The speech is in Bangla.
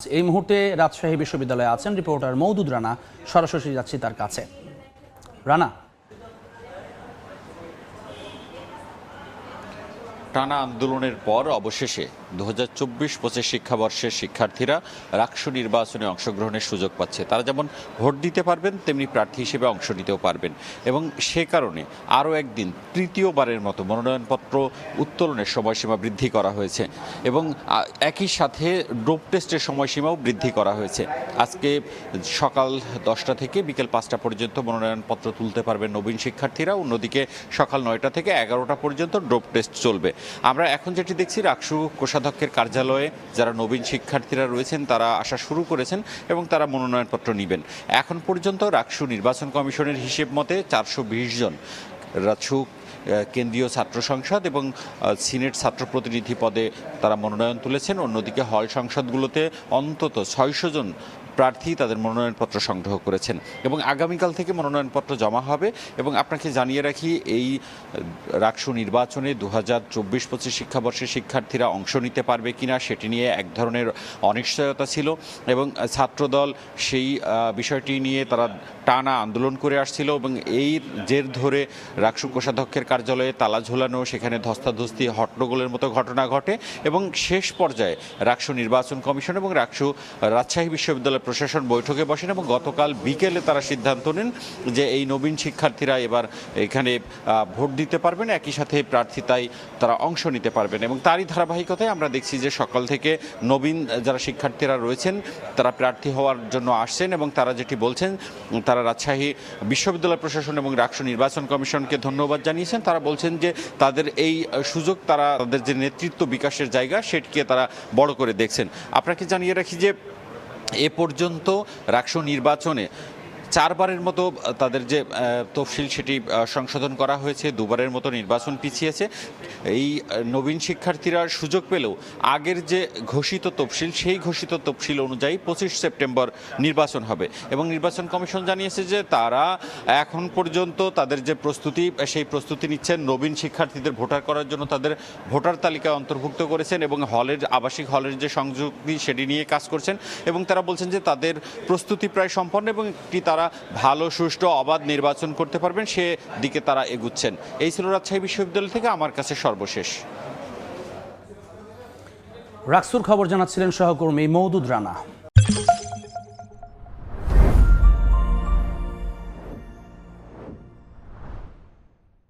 এই মুহূর্তে রাজশাহী বিশ্ববিদ্যালয়ে আছেন রিপোর্টার মওদুদ রানা। সরাসরি যাচ্ছি তার কাছে। রানা, টানা আন্দোলনের পর অবশেষে 2024-25 শিক্ষাবর্ষের শিক্ষার্থীরা রাকসু নির্বাচনে অংশগ্রহণের সুযোগ পাচ্ছে। তারা যেমন ভোট দিতে পারবেন, তেমনি প্রার্থী হিসেবে অংশ নিতেও পারবেন। এবং সে কারণে আরও একদিন তৃতীয়বারের মতো মনোনয়নপত্র উত্তোলনের সময়সীমা বৃদ্ধি করা হয়েছে এবং একই সাথে ড্রপ টেস্টের সময়সীমাও বৃদ্ধি করা হয়েছে। আজকে সকাল 10টা থেকে বিকেল 5টা পর্যন্ত মনোনয়নপত্র তুলতে পারবেন নবীন শিক্ষার্থীরা, অন্যদিকে সকাল 9টা থেকে 11টা পর্যন্ত ড্রপ টেস্ট চলবে। আমরা এখন যেটি দেখছি, রাকসু কোষাধ্যক্ষের কার্যালয়ে যারা নবীন শিক্ষার্থীরা রয়েছেন তারা আসা শুরু করেছেন এবং তারা মনোনয়নপত্র নেবেন। এখন পর্যন্ত রাকসু নির্বাচন কমিশনের হিসেব মতে 420 জন রাকসু কেন্দ্রীয় ছাত্র সংসদ এবং সিনেট ছাত্র প্রতিনিধি পদে তারা মনোনয়ন তুলেছেন। অন্যদিকে হল সংসদগুলোতে অন্তত 600 জন প্রার্থী তাদের মনোনয়নপত্র সংগ্রহ করেছেন এবং আগামীকাল থেকে মনোনয়নপত্র জমা হবে। এবং আপনাকে জানিয়ে রাখি, এই রাকসু নির্বাচনে 2024-25 শিক্ষাবর্ষের শিক্ষার্থীরা অংশ নিতে পারবে কিনা সেটি নিয়ে এক ধরনের অনিশ্চয়তা ছিল এবং ছাত্রদল সেই বিষয়টি নিয়ে তারা টানা আন্দোলন করে আসছিল এবং এই জের ধরে রাকসু কোষাধ্যক্ষের কার্যালয়ে তালা ঝোলানো, সেখানে ধস্তাধস্তি, হট্টগোলের মতো ঘটনা ঘটে এবং শেষ পর্যায়ে রাকসু নির্বাচন কমিশন এবং রাজশাহী বিশ্ববিদ্যালয় প্রশাসন বৈঠকে বসেন এবং গতকাল বিকেলে তারা সিদ্ধান্ত নেন যে এই নবীন শিক্ষার্থীরা এবার এখানে ভোট দিতে পারবেন, একই সাথে প্রার্থিতায় তারা অংশ নিতে পারবেন। এবং তারই ধারাবাহিকতায় আমরা দেখছি যে সকাল থেকে নবীন যারা শিক্ষার্থীরা রয়েছেন তারা প্রার্থী হওয়ার জন্য আসছেন এবং তারা যেটি বলছেন, তারা রাজশাহী বিশ্ববিদ্যালয় প্রশাসন এবং রাকসু নির্বাচন কমিশনকে ধন্যবাদ জানিয়েছেন। তারা বলছেন যে তাদের এই সুযোগ, তাদের যে নেতৃত্ব বিকাশের জায়গা সেটিকে তারা বড় করে দেখছেন। আপনাকে জানিয়ে রাখি যে এ পর্যন্ত রাকসু নির্বাচনে 4বারের মতো তাদের যে তফসিল সেটি সংশোধন করা হয়েছে, 2বারের মতো নির্বাচন পিছিয়েছে। এই নবীন শিক্ষার্থীরা সুযোগ পেলেও আগের যে ঘোষিত তফসিল, সেই ঘোষিত তফসিল অনুযায়ী 25 সেপ্টেম্বর নির্বাচন হবে এবং নির্বাচন কমিশন জানিয়েছে যে তারা এখন পর্যন্ত তাদের যে প্রস্তুতি, সেই প্রস্তুতি নিচ্ছেন। নবীন শিক্ষার্থীদের ভোটার করার জন্য তাদের ভোটার তালিকায় অন্তর্ভুক্ত করেছেন এবং আবাসিক হলের যে সংযুক্তি সেটি নিয়ে কাজ করছেন এবং তারা বলছেন যে তাদের প্রস্তুতি প্রায় সম্পন্ন এবং তারা ভালো, সুষ্ঠু, অবাধ নির্বাচন করতে পারবেন, সে দিকে তারা এগুচ্ছেন। এই ছিল রাজশাহী বিশ্ববিদ্যালয় থেকে আমার কাছে সর্বশেষ। রাকসুর খবর জানাচ্ছিলেন সহকর্মী মওদুদ রানা।